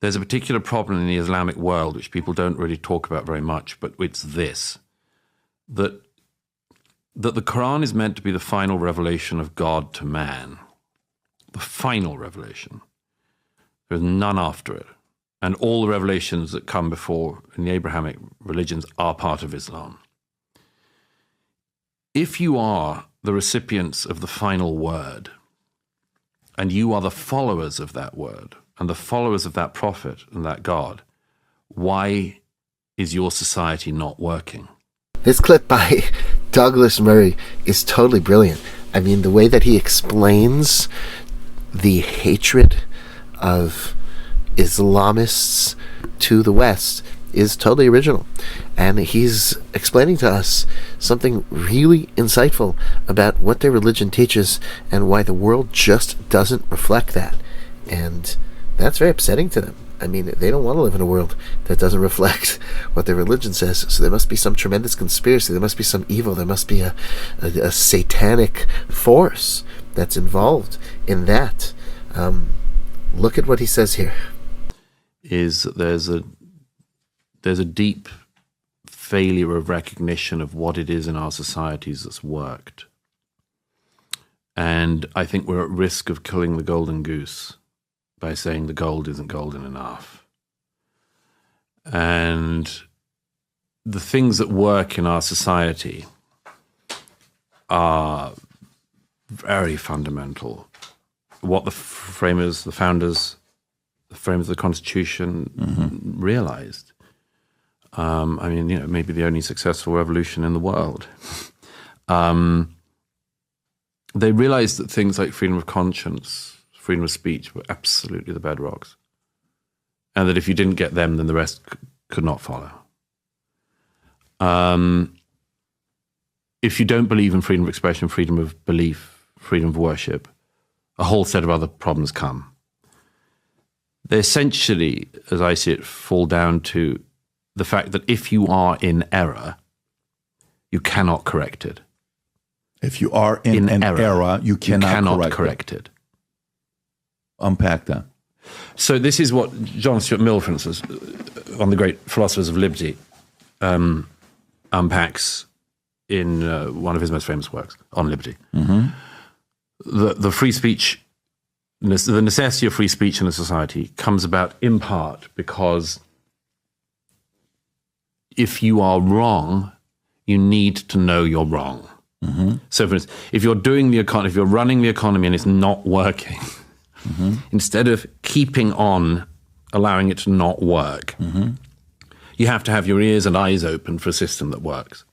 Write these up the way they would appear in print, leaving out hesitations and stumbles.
there's a particular problem in the Islamic world which people don't really talk about very much, but it's this, that the Quran is meant to be the final revelation of God to man, the final revelation. There's none after it. And all the revelations that come before in the Abrahamic religions are part of Islam. If you are the recipients of the final word, and you are the followers of that word, and the followers of that prophet and that God, why is your society not working? This clip by Douglas Murray is totally brilliant. I mean, the way that he explains the hatred of Islamists to the West is totally original. And he's explaining to us something really insightful about what their religion teaches and why the world just doesn't reflect that. And that's very upsetting to them. I mean, they don't want to live in a world that doesn't reflect what their religion says. So there must be some tremendous conspiracy. There must be some evil. There must be a satanic force that's involved in that. Look at what he says here. Is that there's a deep failure of recognition of what it is in our societies that's worked. And I think we're at risk of killing the golden goose by saying the gold isn't golden enough. And the things that work in our society are very fundamental. What the framers, the founders, the framers of the Constitution realized. I mean, maybe the only successful revolution in the world. They realized that things like freedom of conscience, freedom of speech were absolutely the bedrocks. And that if you didn't get them, then the rest could not follow. If you don't believe in freedom of expression, freedom of belief, freedom of worship, a whole set of other problems come. They essentially, as I see it, fall down to the fact that if you are in error, you cannot correct it. If you are in an error, you cannot correct it. Unpack that. So this is what John Stuart Mill, for instance, one of the great philosophers of liberty, unpacks in one of his most famous works, On Liberty. The free speech, the necessity of free speech in a society comes about in part because if you are wrong, you need to know you're wrong. So for instance, if you're doing the economy, if you're running the economy and it's not working, instead of keeping on allowing it to not work, you have to have your ears and eyes open for a system that works.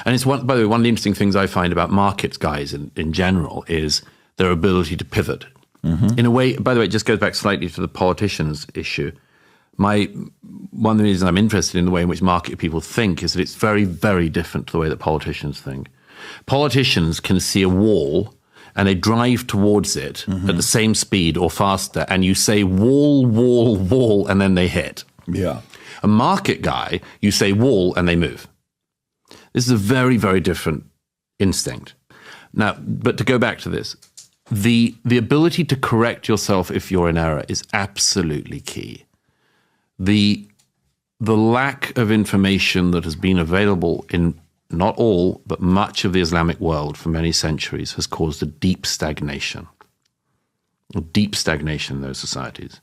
And it's by the way, one of the interesting things I find about markets guys in general is their ability to pivot. In a way, by the way, it just goes back slightly to the politicians issue. One of the reasons I'm interested in the way in which market people think is that it's very, very different to the way that politicians think. Politicians can see a wall and they drive towards it at the same speed or faster, and you say wall, wall, wall, and then they hit. Yeah. A market guy, you say wall and they move. This is a very, very different instinct. Now, but to go back to this, the ability to correct yourself if you're in error is absolutely key. The lack of information that has been available in not all, but much of the Islamic world for many centuries has caused a deep stagnation in those societies.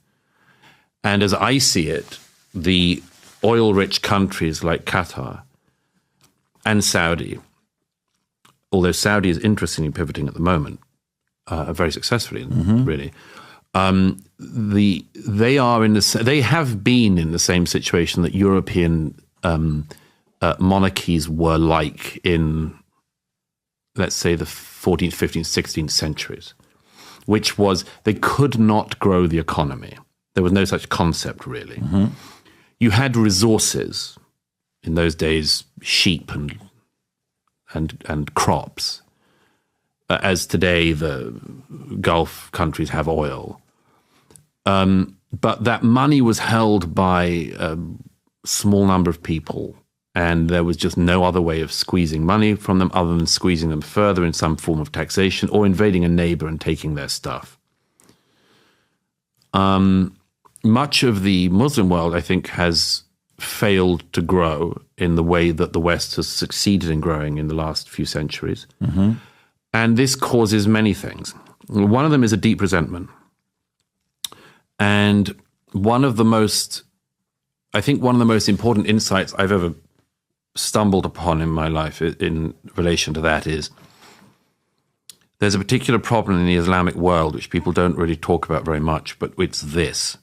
And as I see it, the oil-rich countries like Qatar and Saudi, although Saudi is interestingly pivoting at the moment, very successfully, really, they have been in the same situation that European monarchies were like in, let's say, the 14th, 15th, 16th centuries, which was they could not grow the economy. There was no such concept, really. You had resources, in those days, sheep and crops. As today, the Gulf countries have oil. But that money was held by a small number of people, and there was just no other way of squeezing money from them other than squeezing them further in some form of taxation or invading a neighbor and taking their stuff. much of the Muslim world, I think, has failed to grow in the way that the West has succeeded in growing in the last few centuries. Mm-hmm. And this causes many things. One of them is a deep resentment. And one of the most important insights I've ever stumbled upon in my life in relation to that is there's a particular problem in the Islamic world which people don't really talk about very much, but it's this,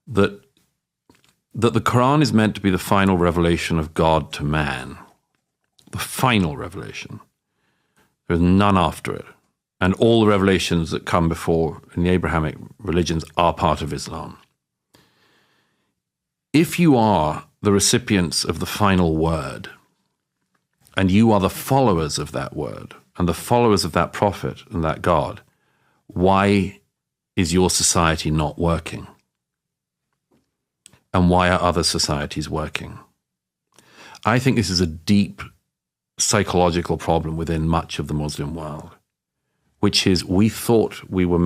that the Quran is meant to be the final revelation of God to man, the final revelation. There's none after it. And all the revelations that come before in the Abrahamic religions are part of Islam. If you are the recipients of the final word, and you are the followers of that word, and the followers of that prophet and that God, why is your society not working? And why are other societies working? I think this is a deep psychological problem within much of the Muslim world, which is we thought we were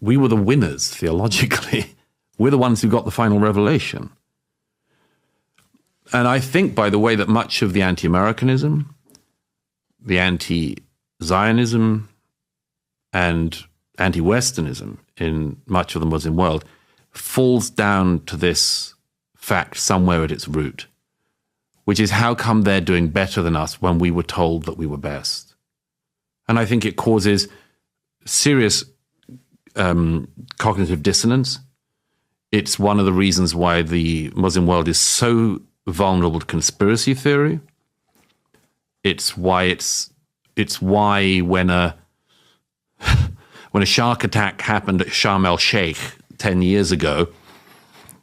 the winners theologically. We're the ones who got the final revelation. And I think, by the way, that much of the anti-Americanism, the anti-Zionism, and anti-Westernism in much of the Muslim world falls down to this fact somewhere at its root, which is how come they're doing better than us when we were told that we were best? And I think it causes serious cognitive dissonance. It's one of the reasons why the Muslim world is so vulnerable to conspiracy theory. It's why when a shark attack happened at Sharm el-Sheikh 10 years ago,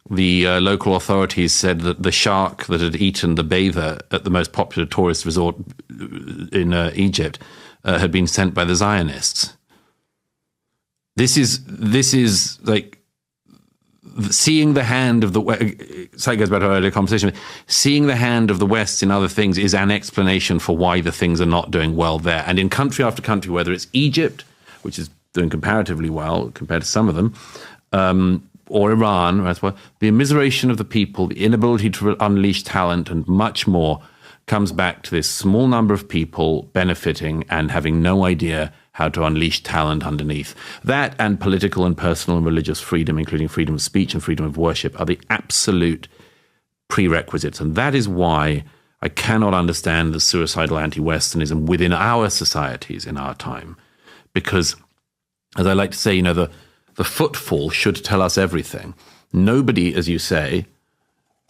the local authorities said that the shark that had eaten the bather at the most popular tourist resort in Egypt had been sent by the Zionists. This is like seeing the hand of the West. So it goes back to our earlier conversation. Seeing the hand of the West in other things is an explanation for why the things are not doing well there. And in country after country, whether it's Egypt, which is doing comparatively well compared to some of them, or Iran, as well, the immiseration of the people, the inability to unleash talent, and much more comes back to this small number of people benefiting and having no idea how to unleash talent underneath. That and political and personal and religious freedom, including freedom of speech and freedom of worship, are the absolute prerequisites. And that is why I cannot understand the suicidal anti-Westernism within our societies in our time. Because, as I like to say, the footfall should tell us everything. Nobody, as you say,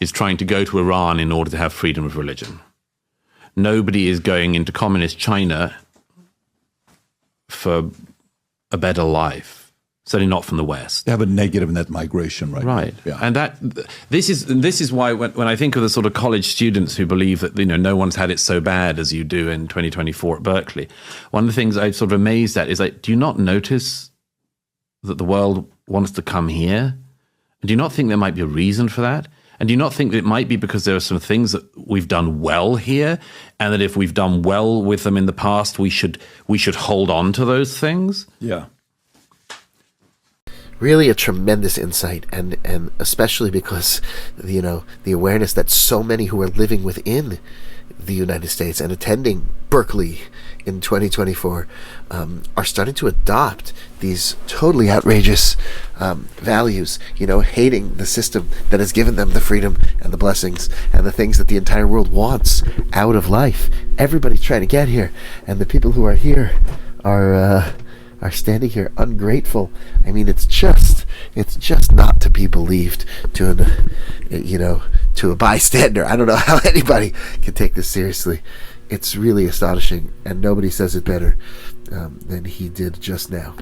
is trying to go to Iran in order to have freedom of religion. Nobody is going into communist China for a better life. Certainly not from the West. They have a negative net migration, right? Right. Yeah. And this is why when I think of the sort of college students who believe that no one's had it so bad as you do in 2024 at Berkeley, one of the things I'm sort of amazed at is do you not notice that the world wants to come here? And do you not think there might be a reason for that? And do you not think that it might be because there are some things that we've done well here, and that if we've done well with them in the past, we should hold on to those things? Yeah. Really a tremendous insight, and especially because, the awareness that so many who are living within the United States and attending Berkeley in 2024 are starting to adopt these totally outrageous values, hating the system that has given them the freedom and the blessings and the things that the entire world wants out of life. Everybody's trying to get here, and the people who are here are standing here ungrateful. I mean, it's just not to be believed to a bystander. I don't know how anybody can take this seriously. It's really astonishing, and nobody says it better than he did just now.